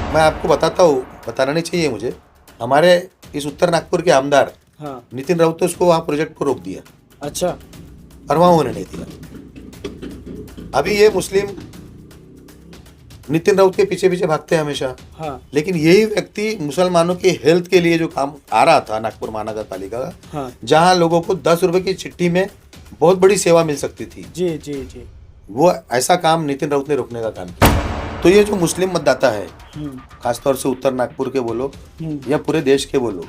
मैं आपको बताता हूँ, बताना नहीं चाहिए मुझे। हमारे इस उत्तर नागपुर के आमदार हाँ। नितिन राउत ने उसको वहाँ प्रोजेक्ट को रोक दिया अच्छा। और वहाँ होने नहीं दिया। अभी ये मुस्लिम नितिन राउत के पीछे पीछे भागते हैं हमेशा, हाँ। लेकिन यही व्यक्ति मुसलमानों की हेल्थ के लिए जो काम आ रहा था नागपुर महानगर पालिका का, हाँ। जहाँ लोगों को 10 रुपए की चिट्ठी में बहुत बड़ी सेवा मिल सकती थी, जी जी जी। वो ऐसा काम नितिन राउत ने रोकने का काम किया। तो ये जो मुस्लिम मतदाता है, खासतौर से उत्तर नागपुर के बोलो या पूरे देश के बोलो,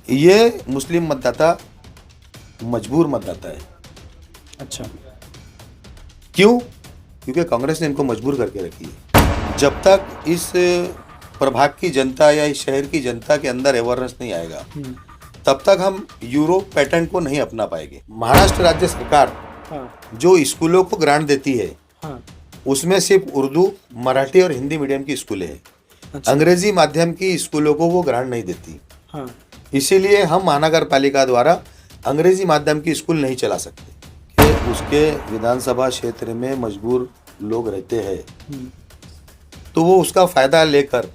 ये मुस्लिम मतदाता मजबूर मतदाता है। अच्छा। क्यों? क्योंकि कांग्रेस ने इनको मजबूर करके रखी है। जब तक इस प्रभाग की जनता या इस शहर की जनता के अंदर अवेयरनेस नहीं आएगा, तब तक हम यूरोप पैटर्न को नहीं अपना पाएंगे। महाराष्ट्र राज्य सरकार जो स्कूलों को ग्रांट देती है, उसमें सिर्फ उर्दू, मराठी और हिंदी मीडियम की स्कूलें हैं। अच्छा। अंग्रेजी माध्यम की स्कूलों को वो ग्रांट नहीं देती। इसीलिए हम महानगर पालिका द्वारा अंग्रेजी माध्यम की स्कूल नहीं चला सकते कि उसके विधानसभा क्षेत्र में मजबूर लोग रहते हैं, तो वो उसका फायदा लेकर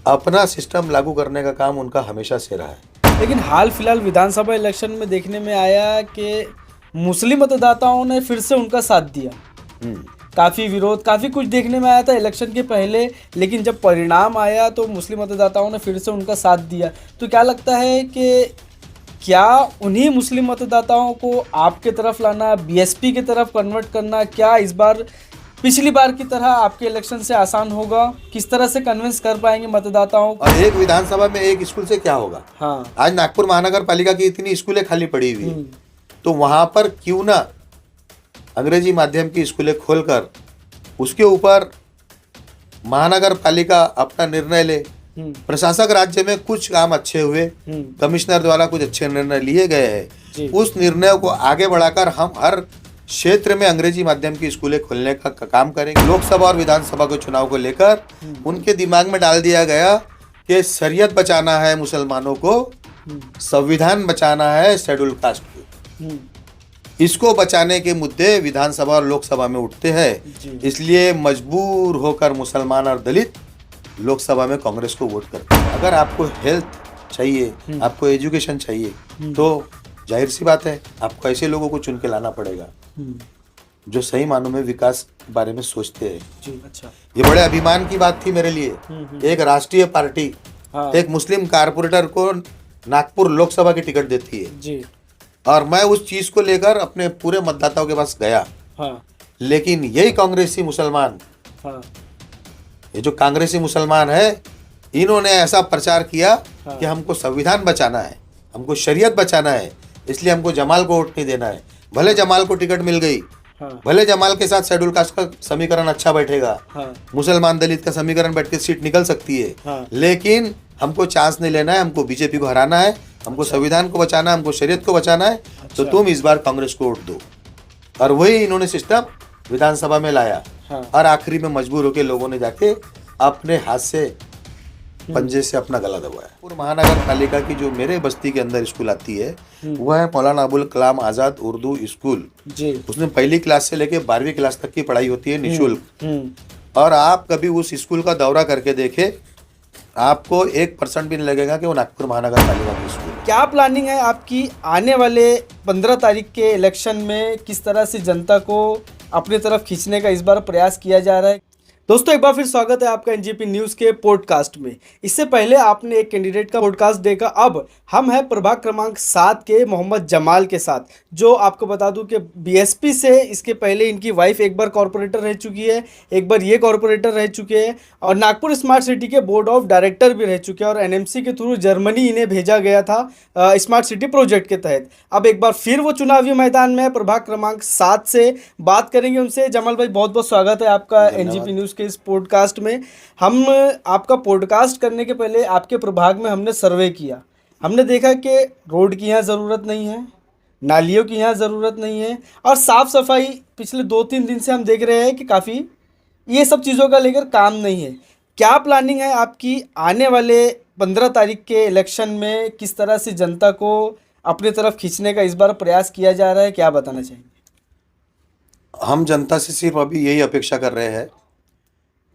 अपना सिस्टम लागू करने का काम उनका हमेशा से रहा है। लेकिन हाल फिलहाल विधानसभा इलेक्शन में देखने में आया कि मुस्लिम मतदाताओं ने फिर से उनका साथ दिया। काफ़ी विरोध, काफ़ी कुछ देखने में आया था इलेक्शन के पहले, लेकिन जब परिणाम आया तो मुस्लिम मतदाताओं ने फिर से उनका साथ दिया। तो क्या लगता है कि क्या उन्हीं मुस्लिम मतदाताओं को आपके तरफ लाना, बीएसपी की तरफ कन्वर्ट करना, क्या इस बार पिछली बार की तरह आपके इलेक्शन से आसान होगा? किस तरह से कन्विंस कर पाएंगे मतदाताओं को? और एक विधानसभा में एक स्कूल से क्या होगा? हाँ। आज नागपुर महानगर पालिका की इतनी स्कूलें खाली पड़ी हुई है, तो वहां पर क्यों ना अंग्रेजी माध्यम की स्कूलें खोलकर उसके ऊपर महानगर पालिका अपना निर्णय ले। प्रशासक राज्य में कुछ काम अच्छे हुए, कमिश्नर द्वारा कुछ अच्छे निर्णय लिए गए हैं, उस निर्णय को आगे बढ़ाकर हम हर क्षेत्र में अंग्रेजी माध्यम की स्कूलें खोलने का काम करेंगे। लोकसभा और विधानसभा के चुनाव को लेकर उनके दिमाग में डाल दिया गया कि शरीयत बचाना है मुसलमानों को, संविधान बचाना है शेड्यूल कास्ट को। इसको बचाने के मुद्दे विधानसभा और लोकसभा में उठते हैं, इसलिए मजबूर होकर मुसलमान और दलित लोकसभा में कांग्रेस को वोट करते हैं। अगर आपको हेल्थ चाहिए, आपको एजुकेशन चाहिए, तो जाहिर सी बात है आपको ऐसे लोगों को चुन के लाना पड़ेगा जो सही मानों में विकास के बारे में सोचते हैं। अच्छा। ये बड़े अभिमान की बात थी मेरे लिए, एक राष्ट्रीय पार्टी एक मुस्लिम कारपोरेटर को नागपुर लोकसभा की टिकट देती है जी। और मैं उस चीज को लेकर अपने पूरे मतदाताओं के पास गया। लेकिन यही कांग्रेसी मुसलमान, ये जो कांग्रेसी मुसलमान है, इन्होंने ऐसा प्रचार किया कि हमको संविधान बचाना है, हमको शरीयत बचाना है, इसलिए हमको जमाल को वोट नहीं देना है। भले जमाल को टिकट मिल गई, भले जमाल के साथ शेड्यूल कास्ट का समीकरण अच्छा बैठेगा, मुसलमान दलित का समीकरण बैठ के सीट निकल सकती है, लेकिन हमको चांस नहीं लेना है, हमको बीजेपी को हराना है, हमको संविधान को बचाना है, हमको शरीयत को बचाना है। तो तुम इस बार कांग्रेस को वोट दो। और वही इन्होंने सिस्टम विधानसभा में लाया और आखिरी में मजबूर होकर लोगों ने जाके अपने हाथ से पंजे से अपना गला दबाया। और महानगर पालिका की जो मेरे बस्ती के अंदर स्कूल आती है, वह है मौलाना अबुल कलाम आजाद उर्दू स्कूल। उसमें पहली क्लास से लेके 12वीं क्लास तक की पढ़ाई होती है निःशुल्क। और आप कभी उस स्कूल का दौरा करके देखे, आपको 1% भी नहीं लगेगा कि वो नागपुर महानगर पालिका की स्कूल। क्या प्लानिंग है आपकी आने वाले 15 तारीख के इलेक्शन में? किस तरह से जनता को अपनी तरफ खींचने का इस बार प्रयास किया जा रहा है? दोस्तों, एक बार फिर स्वागत है आपका एनजेपी न्यूज़ के पॉडकास्ट में। इससे पहले आपने एक कैंडिडेट का पॉडकास्ट देखा, अब हम हैं प्रभाग क्रमांक 7 के मोहम्मद जमाल के साथ, जो आपको बता दूं कि बीएसपी से इसके पहले इनकी वाइफ एक बार कॉरपोरेटर रह चुकी है, एक बार ये कॉरपोरेटर रह चुके हैं और नागपुर स्मार्ट सिटी के बोर्ड ऑफ डायरेक्टर भी रह चुके हैं और एनएमसी के थ्रू जर्मनी इन्हें भेजा गया था स्मार्ट सिटी प्रोजेक्ट के तहत। अब एक बार फिर वो चुनावी मैदान में प्रभाग क्रमांक 7 से बात करेंगे उनसे। जमाल भाई, बहुत बहुत स्वागत है आपका एनजेपी न्यूज़ इस पॉडकास्ट में। हम आपका पॉडकास्ट करने के पहले आपके प्रभाग में हमने सर्वे किया, हमने देखा कि रोड की यहाँ ज़रूरत नहीं है, नालियों की यहाँ ज़रूरत नहीं है और साफ़ सफाई पिछले 2-3 दिन से हम देख रहे हैं कि काफ़ी ये सब चीज़ों का लेकर काम नहीं है। क्या प्लानिंग है आपकी आने वाले 15 तारीख के इलेक्शन में? किस तरह से जनता को अपनी तरफ खींचने का इस बार प्रयास किया जा रहा है, क्या बताना चाहेंगे? हम जनता से सिर्फ अभी यही अपेक्षा कर रहे हैं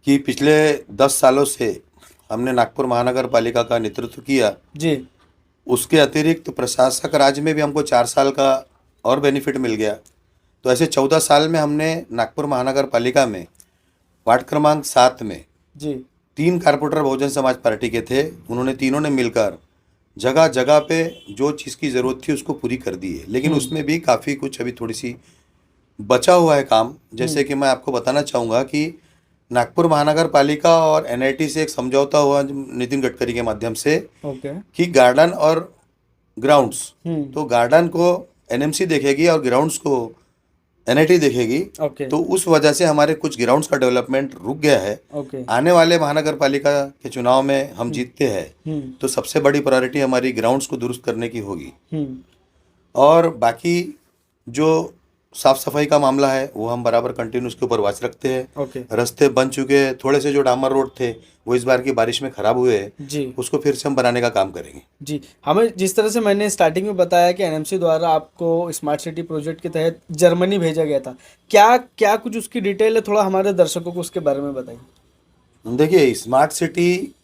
कि पिछले 10 सालों से हमने नागपुर महानगर पालिका का नेतृत्व किया जी। उसके अतिरिक्त प्रशासक राज में भी हमको 4 साल का और बेनिफिट मिल गया। तो ऐसे 14 साल में हमने नागपुर महानगर पालिका में वार्ड क्रमांक 7 में जी 3 कारपोरेटर बहुजन समाज पार्टी के थे। उन्होंने तीनों ने मिलकर जगह जगह पे जो चीज़ की ज़रूरत थी उसको पूरी कर दी है। लेकिन उसमें भी काफ़ी कुछ अभी थोड़ी सी बचा हुआ है काम। जैसे कि मैं आपको बताना चाहूँगा कि नागपुर महानगर पालिका और एनआईटी से एक समझौता हुआ नितिन गडकरी के माध्यम से ओके। कि गार्डन और ग्राउंड्स, हम्म। तो गार्डन को एनएमसी देखेगी और ग्राउंड्स को एनआईटी देखेगी। ओके। तो उस वजह से हमारे कुछ ग्राउंड्स का डेवलपमेंट रुक गया है। ओके। आने वाले महानगर पालिका के चुनाव में हम जीतते हैं तो सबसे बड़ी प्रायोरिटी हमारी ग्राउंड्स को दुरुस्त करने की होगी। और बाकी जो साफ सफाई का मामला है वो हम बराबर कंटिन्यू उसके ऊपर वॉच रखते हैं। ओके। रास्ते बन चुके हैं, थोड़े से जो डामर रोड थे वो इस बार की बारिश में खराब हुए हैं, जी उसको फिर से हम बनाने का काम करेंगे। जी। हमें जिस तरह से मैंने स्टार्टिंग में बताया कि एनएमसी द्वारा आपको स्मार्ट सिटी प्रोजेक्ट के तहत जर्मनी भेजा गया था, क्या क्या कुछ उसकी डिटेल है, थोड़ा हमारे दर्शकों को उसके बारे में बताइए। देखिए, स्मार्ट सिटी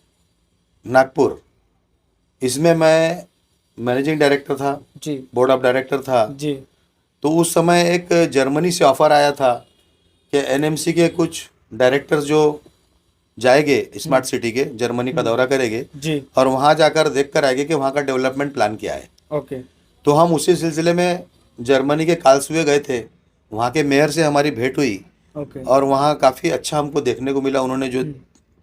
नागपुर, इसमें मैं मैनेजिंग डायरेक्टर था, जी बोर्ड ऑफ डायरेक्टर था। जी। तो उस समय एक जर्मनी से ऑफर आया था कि एनएमसी के कुछ डायरेक्टर्स जो जाएंगे स्मार्ट सिटी के, जर्मनी का दौरा करेंगे जी। और वहाँ जाकर देख कर आएंगे कि वहाँ का डेवलपमेंट प्लान क्या है। ओके। तो हम उसी सिलसिले में जर्मनी के कार्लसरूहे गए थे। वहाँ के मेयर से हमारी भेंट हुई ओके। और वहाँ काफ़ी अच्छा हमको देखने को मिला। उन्होंने जो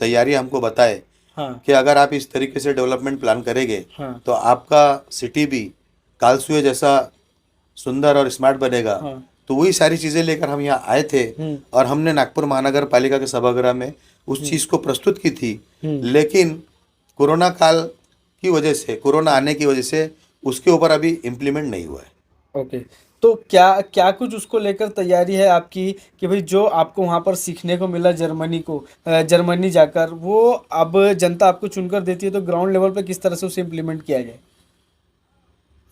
तैयारी हमको बताए हाँ कि अगर आप इस तरीके से डेवलपमेंट प्लान करेंगे हाँ तो आपका सिटी भी कार्लसरूहे जैसा सुंदर और स्मार्ट बनेगा। हाँ। तो वही सारी चीज़ें लेकर हम यहाँ आए थे और हमने नागपुर महानगर पालिका के सभागृह में उस चीज़ को प्रस्तुत की थी। लेकिन कोरोना काल की वजह से, कोरोना आने की वजह से उसके ऊपर अभी इम्प्लीमेंट नहीं हुआ है। ओके। तो क्या क्या कुछ उसको लेकर तैयारी है आपकी कि भाई जो आपको वहाँ पर सीखने को मिला जर्मनी जाकर, वो अब जनता आपको चुनकर देती है तो ग्राउंड लेवल पर किस तरह से उसे इम्प्लीमेंट किया जाए?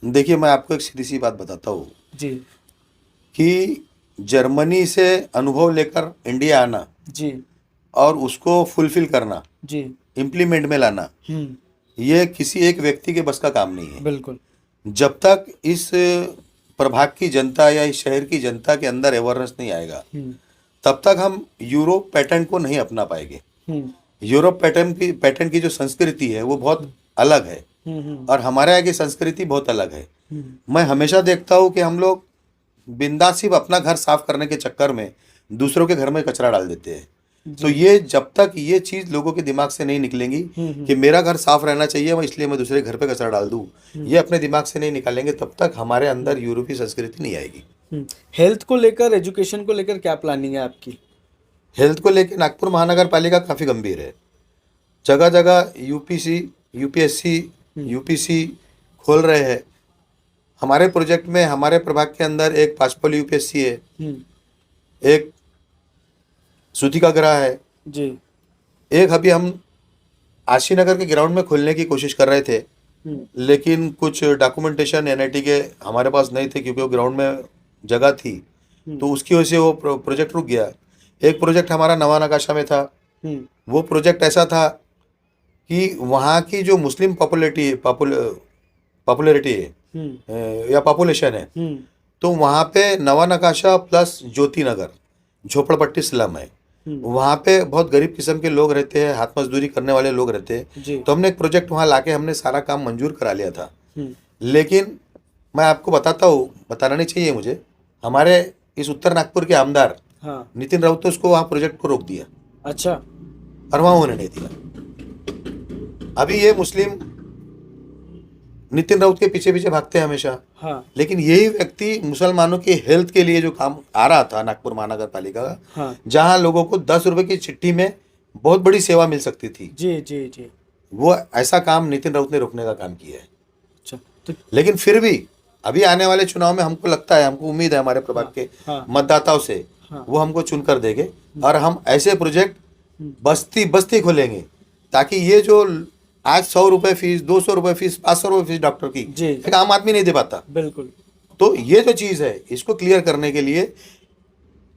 देखिए, मैं आपको एक सीधी सी बात बताता हूँ जी कि जर्मनी से अनुभव लेकर इंडिया आना जी और उसको फुलफिल करना, जी। इम्प्लीमेंट में लाना, ये किसी एक व्यक्ति के बस का काम नहीं है। बिल्कुल। जब तक इस प्रभाग की जनता या इस शहर की जनता के अंदर अवेयरनेस नहीं आएगा तब तक हम यूरोप पैटर्न को नहीं अपना पाएंगे। यूरोप पैटर्न की जो संस्कृति है वो बहुत अलग है और हमारे यहाँ की संस्कृति बहुत अलग है। मैं हमेशा देखता हूँ कि हम लोग बिंदास सिर्फ अपना घर साफ करने के चक्कर में दूसरों के घर में कचरा डाल देते हैं। तो ये जब तक ये चीज लोगों के दिमाग से नहीं निकलेंगी कि मेरा घर साफ रहना चाहिए, मैं इसलिए मैं दूसरे घर पे कचरा डाल दूं, ये अपने दिमाग से नहीं निकालेंगे तब तक हमारे अंदर यूरोपीय संस्कृति नहीं आएगी। हेल्थ को लेकर, एजुकेशन को लेकर क्या प्लानिंग है आपकी? हेल्थ को लेकर नागपुर महानगर पालिका काफी गंभीर है। जगह जगह यूपीएससी यूपीसी खोल रहे हैं। हमारे प्रोजेक्ट में, हमारे प्रभाग के अंदर एक पाचपल यूपीएससी है, एक सूतिका ग्रह है जी, एक अभी हम आशीनगर के ग्राउंड में खोलने की कोशिश कर रहे थे लेकिन कुछ डॉक्यूमेंटेशन एनआईटी के हमारे पास नहीं थे क्योंकि वो ग्राउंड में जगह थी, तो उसकी वजह से वो प्रोजेक्ट रुक गया। एक प्रोजेक्ट हमारा नवा नकाशा में था। वो प्रोजेक्ट ऐसा था कि वहाँ की जो मुस्लिम पॉपुलैरिटी है या पॉपुलेशन है, तो वहाँ पे नवा नकाशा प्लस ज्योति नगर झोपड़पट्टी स्लम है। वहाँ पे बहुत गरीब किस्म के लोग रहते हैं, हाथ मजदूरी करने वाले लोग रहते हैं। तो हमने एक प्रोजेक्ट वहाँ लाके हमने सारा काम मंजूर करा लिया था। लेकिन मैं आपको बताना नहीं चाहिए मुझे, हमारे इस उत्तर नागपुर के आमदार नितिन राउत ने उसको वहाँ प्रोजेक्ट को रोक दिया। अच्छा। और वहाँ होने नहीं दिया। अभी ये मुस्लिम नितिन राउत के पीछे पीछे भागते हैं हमेशा। लेकिन यही व्यक्ति मुसलमानों की हेल्थ के लिए जो काम आ रहा था नागपुर महानगर पालिका का, जहां लोगों को 10 रुपए की चिट्ठी में बहुत बड़ी सेवा मिल सकती थी, जी जी जी, वो ऐसा काम नितिन राउत ने रोकने का काम किया है। अच्छा। तो लेकिन फिर भी अभी आने वाले चुनाव में हमको लगता है, हमको उम्मीद है हमारे प्रभाग के मतदाताओं से वो हमको चुनकर देंगे और हम ऐसे प्रोजेक्ट बस्ती बस्ती खोलेंगे ताकि ये जो आज 100 रुपए फीस, 200 रुपए फीस, 500 रुपए फीस डॉक्टर की एक आम आदमी नहीं दे पाता। बिल्कुल। तो ये जो चीज़ है इसको क्लियर करने के लिए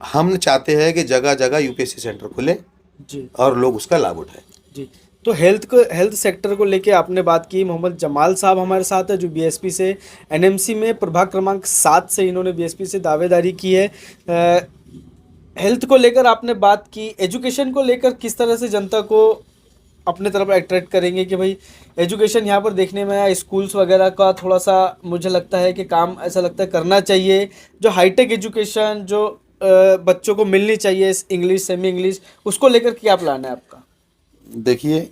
हम चाहते हैं कि जगह जगह यूपीएससी सेंटर खुले जी और लोग उसका लाभ उठाएं। जी। तो हेल्थ सेक्टर को लेके आपने बात की। मोहम्मद जमाल साहब हमारे साथ है, जो बीएसपी से एनएमसी में प्रभाग क्रमांक 7 से इन्होंने बीएसपी से दावेदारी की है। हेल्थ को लेकर आपने बात की। एजुकेशन को लेकर किस तरह से जनता को अपने तरफ अट्रैक्ट करेंगे कि भाई एजुकेशन यहाँ पर देखने में आया, स्कूल्स वगैरह का थोड़ा सा मुझे लगता है कि काम ऐसा लगता है करना चाहिए, जो हाईटेक एजुकेशन जो बच्चों को मिलनी चाहिए, इंग्लिश सेमी इंग्लिश, उसको लेकर क्या प्लान है आपका? देखिए,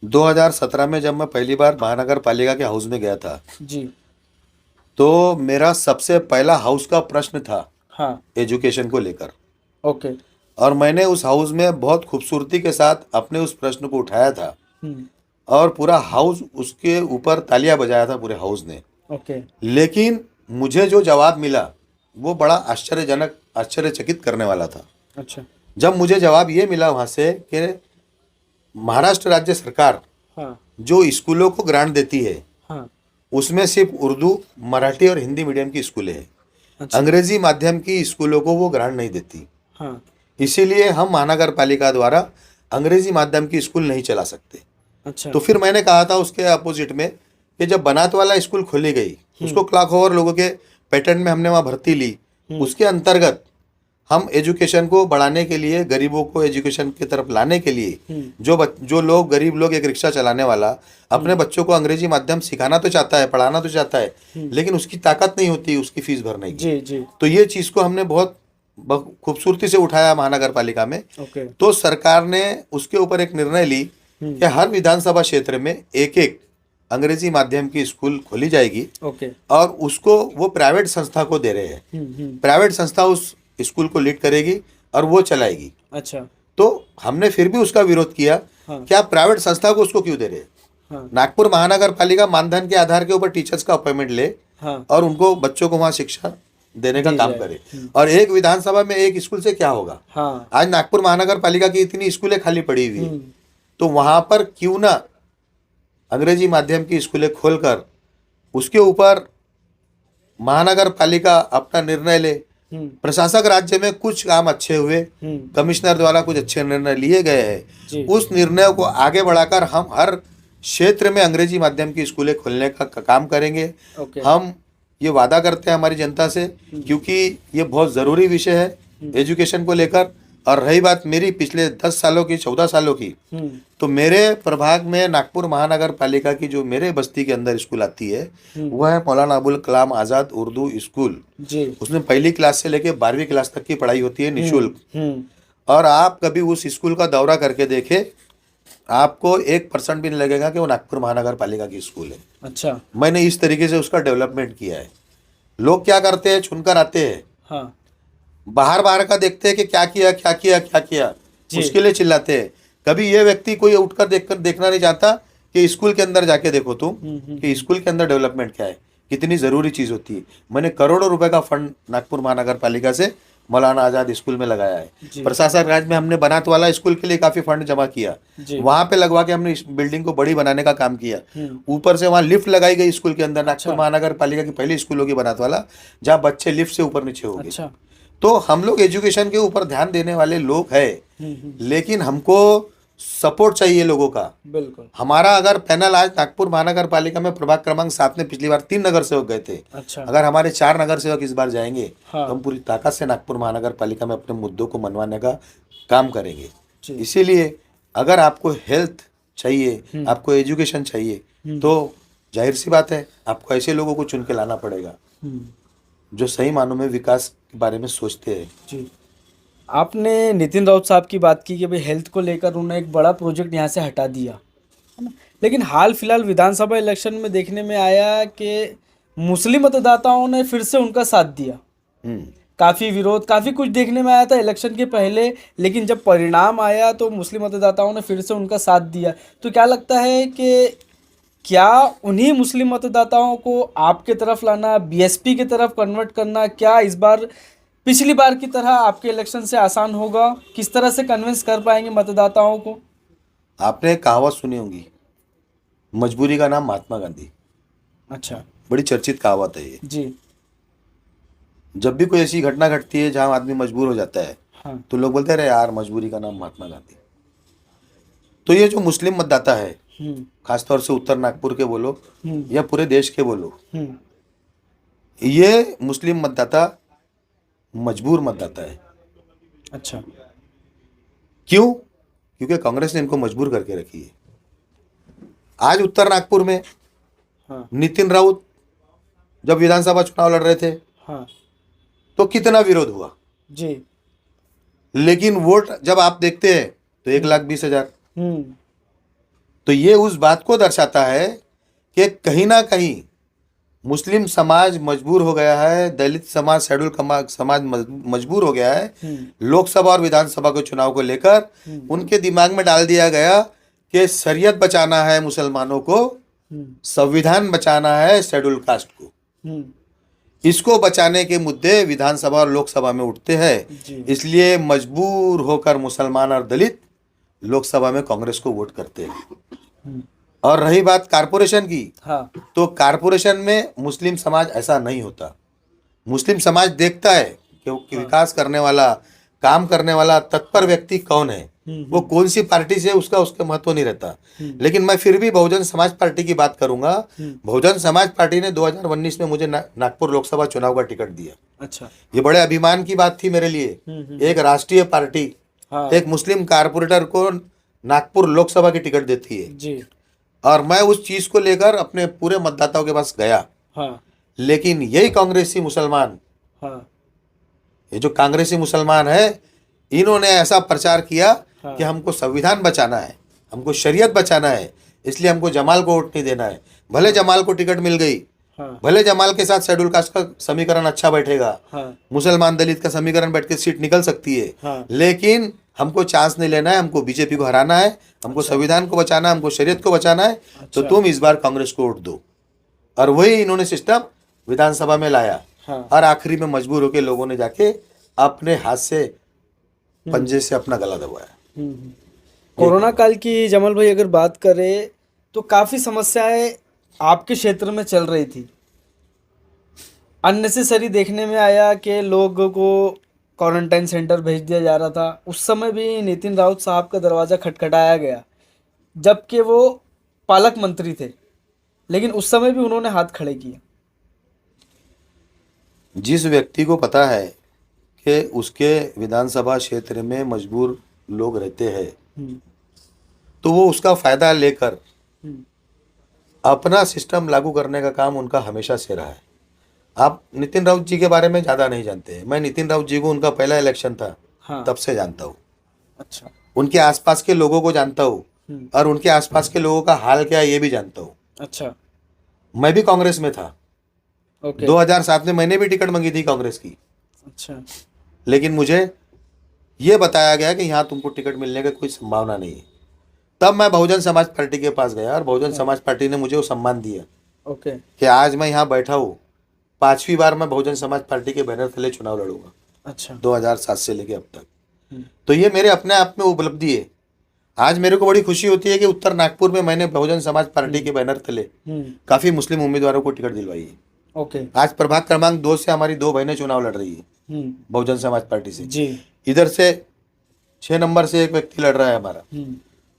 2017 में जब मैं पहली बार महानगर पालिका के हाउस में गया था, जी तो मेरा सबसे पहला हाउस का प्रश्न था हाँ एजुकेशन को लेकर, ओके और मैंने उस हाउस में बहुत खूबसूरती के साथ अपने उस प्रश्न को उठाया था, हम्म और पूरा हाउस उसके ऊपर तालियां बजाया था पूरे हाउस ने। ओके लेकिन मुझे जो जवाब मिला वो बड़ा आश्चर्यजनक, आश्चर्यचकित करने वाला था। अच्छा जब मुझे जवाब ये मिला वहाँ से कि महाराष्ट्र राज्य सरकार हाँ जो स्कूलों को ग्रांट देती है, हाँ उसमें सिर्फ उर्दू, मराठी और हिंदी मीडियम की स्कूलें हैं। अच्छा अंग्रेजी माध्यम की स्कूलों को वो ग्रांट नहीं देती। हाँ इसीलिए हम महानगर पालिका द्वारा अंग्रेजी माध्यम की स्कूल नहीं चला सकते। अच्छा तो फिर मैंने कहा था उसके अपोजिट में कि जब बनात वाला स्कूल खोली गई, उसको लाखों लोगों के पैटर्न में हमने वहाँ भर्ती ली, उसके अंतर्गत हम एजुकेशन को बढ़ाने के लिए, गरीबों को एजुकेशन की तरफ लाने के लिए, जो लोग गरीब लोग, एक रिक्शा चलाने वाला अपने बच्चों को अंग्रेजी माध्यम सिखाना तो चाहता है, पढ़ाना तो चाहता है, लेकिन उसकी ताकत नहीं होती उसकी फीस भरने की। जी जी तो ये चीज़ को हमने बहुत खूबसूरती से उठाया महानगर पालिका में। ओके तो सरकार ने उसके ऊपर एक निर्णय ली कि हर विधानसभा क्षेत्र में एक एक अंग्रेजी माध्यम की स्कूल खोली जाएगी, ओके और उसको वो प्राइवेट संस्था को दे रहे हैं। प्राइवेट संस्था उस स्कूल को लीड करेगी और वो चलाएगी। अच्छा तो हमने फिर भी उसका विरोध किया कि आप प्राइवेट संस्था को उसको क्यों दे रहे हैं? हाँ नागपुर महानगर पालिका मानधन के आधार के ऊपर टीचर्स का अपॉइंटमेंट ले हाँ और उनको बच्चों को वहाँ शिक्षा देने का काम करे। और एक विधानसभा में एक स्कूल से क्या होगा? हाँ आज नागपुर महानगर पालिका की इतनी स्कूलें खाली पड़ी हुई है, तो वहां पर क्यों ना अंग्रेजी माध्यम की स्कूलें खोलकर उसके ऊपर महानगर पालिका अपना निर्णय ले। प्रशासक राज्य में कुछ काम अच्छे हुए, कमिश्नर द्वारा कुछ अच्छे निर्णय लिए गए हैं, उस निर्णय को आगे बढ़ाकर हम हर क्षेत्र में अंग्रेजी माध्यम की स्कूलें खोलने का काम करेंगे। हम ये वादा करते हैं हमारी जनता से, क्योंकि ये बहुत ज़रूरी विषय है एजुकेशन को लेकर। और रही बात मेरी पिछले 10 सालों की, 14 सालों की, तो मेरे प्रभाग में नागपुर महानगर पालिका की जो मेरे बस्ती के अंदर स्कूल आती है वह है मौलाना अबुल कलाम आज़ाद उर्दू स्कूल। उसमें पहली क्लास से लेकर 12वीं क्लास तक की पढ़ाई होती है निःशुल्क। और आप कभी उस स्कूल का दौरा करके देखें, आपको 1% भी नहीं लगेगा कि वो नागपुर महानगर पालिका की स्कूल है। अच्छा मैंने इस तरीके से उसका डेवलपमेंट किया है। लोग क्या करते हैं, चुनकर आते हैं, हाँ बाहर का देखते हैं कि क्या किया क्या किया क्या किया, उसके लिए चिल्लाते हैं। कभी ये व्यक्ति कोई उठकर देखना नहीं चाहता कि स्कूल के अंदर जाके देखो तुम कि स्कूल के अंदर डेवलपमेंट क्या है, कितनी ज़रूरी चीज़ होती है। मैंने करोड़ों रुपए का फंड नागपुर महानगर पालिका से मौलाना आज़ाद स्कूल में लगाया है। प्रशासन राज्य में हमने बनात वाला स्कूल के लिए काफ़ी फंड जमा किया, वहाँ पे लगवा के हमने इस बिल्डिंग को बड़ी बनाने का काम किया। ऊपर से वहाँ लिफ्ट लगाई गई स्कूल के अंदर। नागपुर महानगर पालिका की पहली स्कूल होगी बनात वाला, जहाँ बच्चे लिफ्ट से ऊपर नीचे हो गए। तो हम लोग एजुकेशन के ऊपर ध्यान देने वाले लोग हैं, लेकिन हमको सपोर्ट चाहिए लोगों का। बिल्कुल। हमारा अगर पैनल आज नागपुर महानगर पालिका में प्रभाग क्रमांक 7 में पिछली बार 3 नगर सेवक गए थे। अच्छा। अगर हमारे 4 नगर सेवक इस बार जाएंगे, हाँ। तो हम पूरी ताकत से नागपुर महानगर पालिका में अपने मुद्दों को मनवाने का काम करेंगे। इसीलिए अगर आपको हेल्थ चाहिए, आपको एजुकेशन चाहिए, तो जाहिर सी बात है आपको ऐसे लोगों को चुन के लाना पड़ेगा जो सही मानों में विकास के बारे में सोचते हैं। जी, आपने नितिन राउत साहब की बात की कि भाई हेल्थ को लेकर उन्होंने एक बड़ा प्रोजेक्ट यहाँ से हटा दिया, है ना, लेकिन हाल फिलहाल विधानसभा इलेक्शन में देखने में आया कि मुस्लिम मतदाताओं ने फिर से उनका साथ दिया। काफ़ी विरोध, काफ़ी कुछ देखने में आया था इलेक्शन के पहले, लेकिन जब परिणाम आया तो मुस्लिम मतदाताओं ने फिर से उनका साथ दिया। तो क्या लगता है कि क्या उन्हीं मुस्लिम मतदाताओं को आपके तरफ लाना, बीएसपी की तरफ कन्वर्ट करना, क्या इस बार पिछली बार की तरह आपके इलेक्शन से आसान होगा? किस तरह से कन्विंस कर पाएंगे मतदाताओं को? आपने कहावत सुनी होगी, मजबूरी का नाम महात्मा गांधी। अच्छा, बड़ी चर्चित कहावत है ये। जी, जब भी कोई ऐसी घटना घटती है जहां आदमी मजबूर हो जाता है, हाँ। तो लोग बोलते हैं अरे यार मजबूरी का नाम महात्मा गांधी। तो ये जो मुस्लिम मतदाता है, खासतौर से उत्तर नागपुर के बोलो या पूरे देश के बोलो, ये मुस्लिम मतदाता मजबूर मतदाता है। अच्छा। क्यों? क्योंकि कांग्रेस ने इनको मजबूर करके रखी है। आज उत्तर नागपुर में हाँ। नितिन राउत जब विधानसभा चुनाव लड़ रहे थे, हाँ। तो कितना विरोध हुआ जी। लेकिन वोट जब आप देखते हैं तो 1,20,000। तो ये उस बात को दर्शाता है कि कहीं ना कहीं मुस्लिम समाज मजबूर हो गया है, दलित समाज, शेड्यूल समाज मजबूर हो गया है। लोकसभा और विधानसभा के चुनाव को लेकर उनके दिमाग में डाल दिया गया कि शरीयत बचाना है मुसलमानों को, संविधान बचाना है शेड्यूल कास्ट को। इसको बचाने के मुद्दे विधानसभा और लोकसभा में उठते हैं, इसलिए मजबूर होकर मुसलमान और दलित लोकसभा में कांग्रेस को वोट करते हैं। और रही बात कारपोरेशन की, हाँ। तो कारपोरेशन में मुस्लिम समाज ऐसा नहीं होता। मुस्लिम समाज देखता है कि विकास करने वाला, काम करने वाला तत्पर व्यक्ति कौन है, वो कौन सी पार्टी से, उसका उसका महत्व नहीं रहता। लेकिन मैं फिर भी बहुजन समाज पार्टी की बात करूंगा। बहुजन समाज पार्टी ने 2019 में मुझे नागपुर लोकसभा चुनाव का टिकट दिया। अच्छा। ये बड़े अभिमान की बात थी मेरे लिए। एक राष्ट्रीय पार्टी एक मुस्लिम कारपोरेटर को नागपुर लोकसभा की टिकट देती है जी। और मैं उस चीज को लेकर अपने पूरे मतदाताओं के पास गया। हाँ। लेकिन यही कांग्रेसी मुसलमान, हाँ। ये जो कांग्रेसी मुसलमान है, इन्होंने ऐसा प्रचार किया कि हमको संविधान बचाना है, हमको शरीयत बचाना है, इसलिए हमको जमाल को वोट नहीं देना है। भले जमाल को टिकट मिल गई, भले जमाल के साथ शेड्यूल कास्ट का समीकरण अच्छा बैठेगा, मुसलमान दलित का समीकरण बैठ के सीट निकल सकती है, लेकिन हमको चांस नहीं लेना है, हमको बीजेपी को हराना है, हमको संविधान को बचाना है, हमको शरीयत को बचाना है। तो तुम इस बार कांग्रेस को वोट दो। और वही इन्होंने सिस्टम विधानसभा में लाया। और आखिरी में मजबूर होकर लोगों ने जाके अपने हाथ से पंजे से अपना गला दबाया। कोरोना काल की जमाल भाई अगर बात करें तो काफी समस्याएं आपके क्षेत्र में चल रही थी। अननेसेसरी देखने में आया कि लोगों को क्वारंटाइन सेंटर भेज दिया जा रहा था। उस समय भी नितिन राउत साहब का दरवाज़ा खटखटाया गया, जबकि वो पालक मंत्री थे, लेकिन उस समय भी उन्होंने हाथ खड़े किए। जिस व्यक्ति को पता है कि उसके विधानसभा क्षेत्र में मजबूर लोग रहते हैं, तो वो उसका फायदा लेकर अपना सिस्टम लागू करने का काम उनका हमेशा से रहा है। आप नितिन राउत जी के बारे में ज़्यादा नहीं जानते हैं। मैं नितिन राउत जी को उनका पहला इलेक्शन था तब से जानता हूँ। अच्छा। उनके आसपास के लोगों को जानता हूँ और उनके आसपास के लोगों का हाल क्या है ये भी जानता हूँ। अच्छा। मैं भी कांग्रेस में था। 2007 में मैंने भी टिकट मांगी थी कांग्रेस की। अच्छा। लेकिन मुझे ये बताया गया कि यहाँ तुमको टिकट मिलने का कोई संभावना नहीं है। तब मैं बहुजन समाज पार्टी के पास गया और बहुजन समाज पार्टी ने मुझे वो सम्मान दिया कि आज मैं यहाँ बैठा हूँ, 5वीं बार मैं बहुजन समाज पार्टी के बैनर तले चुनाव लड़ूंगा। अच्छा। 2007 से लेके अब तक। तो ये मेरे अपने आप में उपलब्धि है। आज मेरे को बड़ी खुशी होती है कि उत्तर नागपुर में मैंने बहुजन समाज पार्टी के बैनर तले काफी मुस्लिम उम्मीदवारों को टिकट दिलवाई है। आज प्रभाग क्रमांक 2 से हमारी 2 बहनें चुनाव लड़ रही है बहुजन समाज पार्टी से जी। इधर से 6 नंबर से एक व्यक्ति लड़ रहा है हमारा,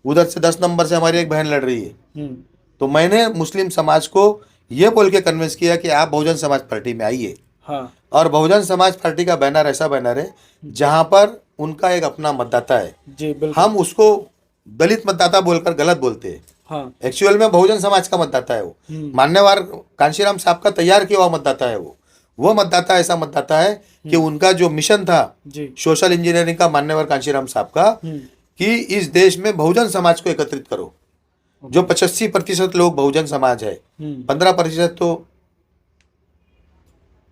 उधर से 10 नंबर से हमारी एक बहन लड़ रही है। तो मैंने मुस्लिम समाज को ये बोल के कन्विंस किया कि आप बहुजन समाज पार्टी में आइए। हाँ। और बहुजन समाज पार्टी का बैनर ऐसा बैनर है जहां पर उनका एक अपना मतदाता है जी। हम उसको दलित मतदाता बोलकर गलत बोलते हैं। हाँ। एक्चुअल में बहुजन समाज का मतदाता है वो। मान्यवर कांशीराम साहब का तैयार किया हुआ मतदाता है वो मतदाता ऐसा मतदाता है कि उनका जो मिशन था सोशल इंजीनियरिंग का, मान्यवर कांशीराम साहब का, कि इस देश में बहुजन समाज को एकत्रित करो। जो 85% लोग बहुजन समाज है, 15% तो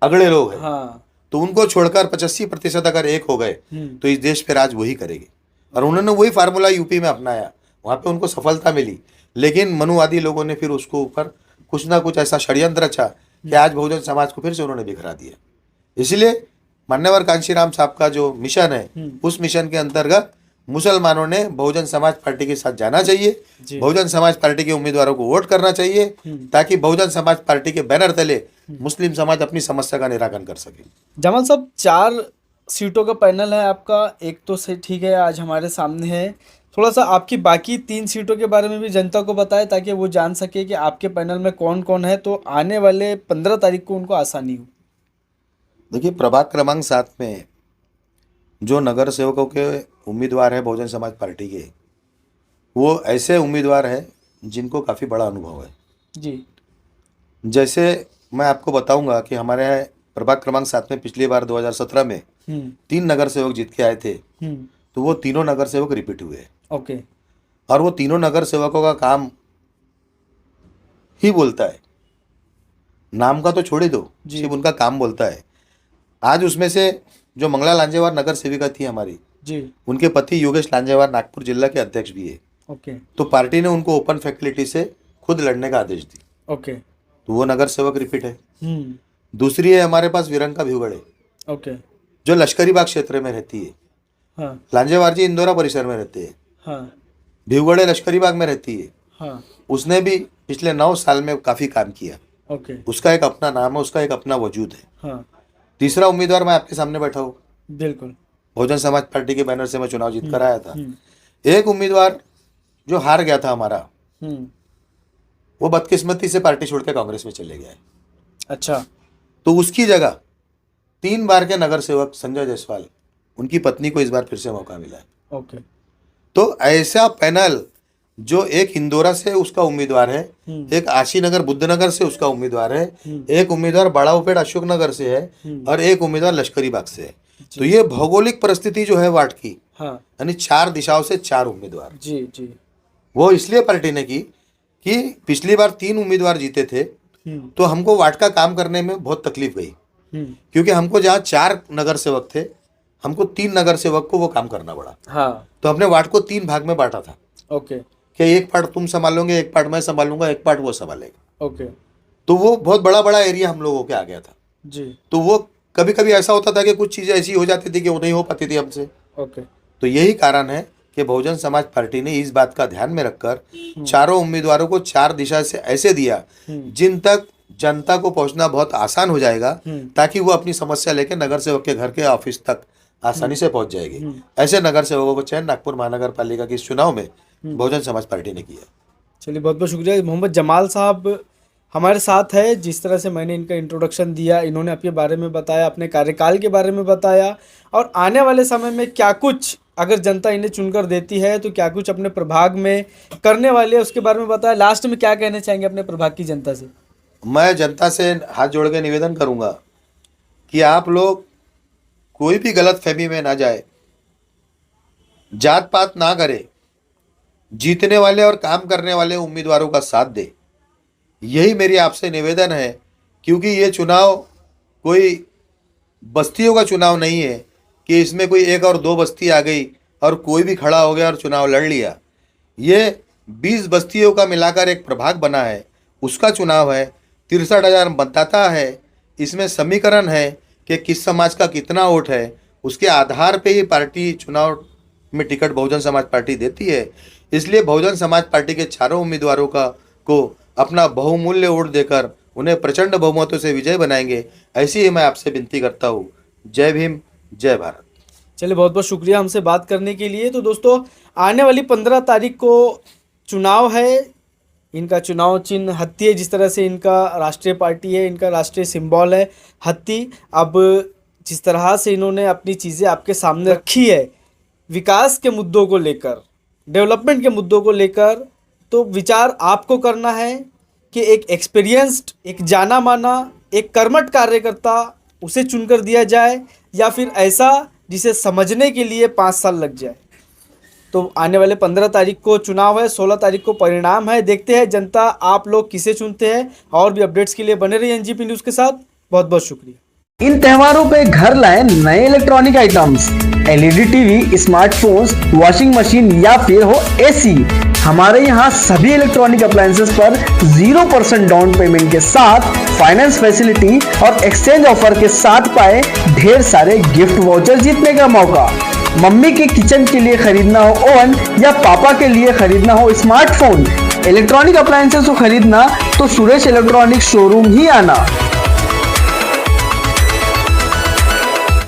अगले लोग हैं। हाँ। तो उनको छोड़कर 85% अगर एक हो गए तो इस देश पे राज वही करेंगे। और उन्होंने वही फार्मूला यूपी में अपनाया, वहां पे उनको सफलता मिली। लेकिन मनुवादी लोगों ने फिर उसको ऊपर कुछ ना कुछ ऐसा षड्यंत्र रचा कि आज बहुजन समाज को फिर से उन्होंने बिखरा दिया। इसलिए मान्यवर कांशीराम साहब का जो मिशन है, उस मिशन के अंतर्गत मुसलमानों ने बहुजन समाज पार्टी के साथ जाना चाहिए, बहुजन समाज पार्टी के उम्मीदवारों को वोट करना चाहिए, ताकि बहुजन समाज पार्टी के बैनर तले मुस्लिम समाज अपनी समस्या का निराकरण कर सके। जमाल साहब, 4 सीटों का पैनल है आपका, एक तो से ठीक है आज हमारे सामने है, थोड़ा सा आपकी बाकी 3 सीटों के बारे में भी जनता को बताएं ताकि वो जान सके कि आपके पैनल में कौन कौन है, तो आने वाले 15 तारीख को उनको आसानी हो। देखिए, प्रभाग क्रमांक 7 में जो नगर सेवकों के उम्मीदवार हैं बहुजन समाज पार्टी के, वो ऐसे उम्मीदवार हैं जिनको काफ़ी बड़ा अनुभव है जी। जैसे मैं आपको बताऊंगा कि हमारे यहाँ प्रभाग क्रमांक 7 में पिछली बार 2017 में 3 नगर सेवक जीत के आए थे, तो वो तीनों नगर सेवक रिपीट हुए। ओके। और वो तीनों नगर सेवकों का काम ही बोलता है, नाम का तो छोड़ ही दो, सिर्फ उनका काम बोलता है। आज उसमें से जो मंगला लांजेवार नगर सेविका थी हमारी जी, उनके पति योगेश लांजेवार नागपुर जिला के अध्यक्ष भी है। ओके। तो पार्टी ने उनको ओपन फैकल्टी से खुद लड़ने का आदेश दी। ओके। तो वो नगर सेवक रिपीट है। दूसरी है हमारे पास विरंका भिवगड़े। ओके। जो लश्करी बाग क्षेत्र में रहती है। हाँ। लांजेवार जी इंदौरा परिसर में रहते हैं। हाँ। भिवगड़े लश्करी बाग में रहती है। हाँ। उसने भी पिछले 9 साल में काफी काम किया। ओके। उसका एक अपना नाम है, उसका एक अपना वजूद है। हाँ। तीसरा उम्मीदवार मैं आपके सामने बैठा हूँ, बिल्कुल बहुजन समाज पार्टी के बैनर से मैं चुनाव जीत कर आया था। एक उम्मीदवार जो हार गया था हमारा, वो बदकिस्मती से पार्टी छोड़ के कांग्रेस में चले गया। अच्छा। तो उसकी जगह 3 बार के नगर सेवक संजय जायसवाल, उनकी पत्नी को इस बार फिर से मौका मिला है। ओके। तो ऐसा पैनल जो एक इंदौरा से उसका उम्मीदवार है, एक आशीनगर बुद्धनगर से उसका उम्मीदवार है, एक उम्मीदवार बड़ा उपेड़ अशोकनगर से है, और एक उम्मीदवार लश्करी बाग से है। तो ये भौगोलिक परिस्थिति जो है वार्ड की, यानी 4 दिशाओं से 4 उम्मीदवार जी जी, वो इसलिए पार्टी ने की कि पिछली बार 3 उम्मीदवार जीते थे, तो हमको वार्ड का काम करने में बहुत तकलीफ गई, क्योंकि हमको जहाँ 4 नगर सेवक थे, हमको 3 नगर सेवक को वो काम करना पड़ा। हाँ। तो हमने वार्ड को 3 भाग में बांटा था। ओके। कि एक पार्ट तुम संभालोगे, एक पार्ट मैं संभालूंगा, एक पार्ट वो संभालेगा। ओके। तो वो बहुत बड़ा बड़ा एरिया हम लोगों के आ गया था जी। तो वो कभी कभी ऐसा होता था कि कुछ चीजें ऐसी हो जाती थी कि वो नहीं हो पाती थी हमसे। ओके। तो यही कारण है कि बहुजन समाज पार्टी ने इस बात का ध्यान में रखकर चारों उम्मीदवारों को 4 दिशा से ऐसे दिया जिन तक जनता को पहुंचना बहुत आसान हो जाएगा, ताकि वो अपनी समस्या लेकर नगर सेवक के घर के ऑफिस तक आसानी से पहुंच जाएगी। ऐसे नगर सेवकों को चयन नागपुर महानगर पालिका के इस चुनाव में बहुजन समाज पार्टी ने किया। चलिए, बहुत बहुत शुक्रिया। मोहम्मद जमाल साहब हमारे साथ है। जिस तरह से मैंने इनका इंट्रोडक्शन दिया, इन्होंने अपने बारे में बताया, अपने कार्यकाल के बारे में बताया, और आने वाले समय में क्या कुछ अगर जनता इन्हें चुनकर देती है तो क्या कुछ अपने प्रभाग में करने वाले हैं उसके बारे में बताया। लास्ट में क्या कहना चाहेंगे अपने प्रभाग की जनता से? मैं जनता से हाथ जोड़ के निवेदन करूंगा कि आप लोग कोई भी गलत फहमी में ना जाए, जात पात ना करे, जीतने वाले और काम करने वाले उम्मीदवारों का साथ दे। यही मेरी आपसे निवेदन है, क्योंकि ये चुनाव कोई बस्तियों का चुनाव नहीं है कि इसमें कोई 1 और 2 बस्ती आ गई और कोई भी खड़ा हो गया और चुनाव लड़ लिया। ये 20 बस्तियों का मिलाकर एक प्रभाग बना है, उसका चुनाव है। 63,000 मतदाता है। इसमें समीकरण है कि किस समाज का कितना वोट है, उसके आधार पे ही पार्टी चुनाव में टिकट बहुजन समाज पार्टी देती है। इसलिए बहुजन समाज पार्टी के चारों उम्मीदवारों को अपना बहुमूल्य वोट देकर उन्हें प्रचंड बहुमतों से विजय बनाएंगे, ऐसी ही मैं आपसे विनती करता हूँ। जय भीम, जय भारत। चलिए, बहुत बहुत शुक्रिया हमसे बात करने के लिए। तो दोस्तों, आने वाली 15 तारीख को चुनाव है। इनका चुनाव चिन्ह हाथी है। जिस तरह से इनका राष्ट्रीय पार्टी है, इनका राष्ट्रीय सिंबल है हाथी। अब जिस तरह से इन्होंने अपनी चीज़ें आपके सामने रखी है, विकास के मुद्दों को लेकर, डेवलपमेंट के मुद्दों को लेकर, तो विचार आपको करना है कि एक एक्सपीरियंस्ड, एक जाना माना, एक कर्मठ कार्यकर्ता उसे चुनकर दिया जाए, या फिर ऐसा जिसे समझने के लिए 5 साल लग जाए। तो आने वाले 15 तारीख को चुनाव है, 16 तारीख को परिणाम है। देखते हैं जनता आप लोग किसे चुनते हैं। और भी अपडेट्स के लिए बने रहिए एनजीपी न्यूज़ के साथ। बहुत बहुत शुक्रिया। इन त्योहारों पे घर लाएं नए electronic items, LED TV, smartphones, washing machine या फिर हो एसी। हमारे यहाँ सभी इलेक्ट्रॉनिक अप्लायंसेस पर 0% डाउन पेमेंट के साथ फाइनेंस फैसिलिटी और एक्सचेंज ऑफर के साथ पाए ढेर सारे गिफ्ट वाउचर जीतने का मौका। मम्मी के किचन के लिए खरीदना हो ओवन या पापा के लिए खरीदना हो स्मार्टफोन, इलेक्ट्रॉनिक अप्लायंसेस को खरीदना तो सुरेश इलेक्ट्रॉनिक शोरूम ही आना।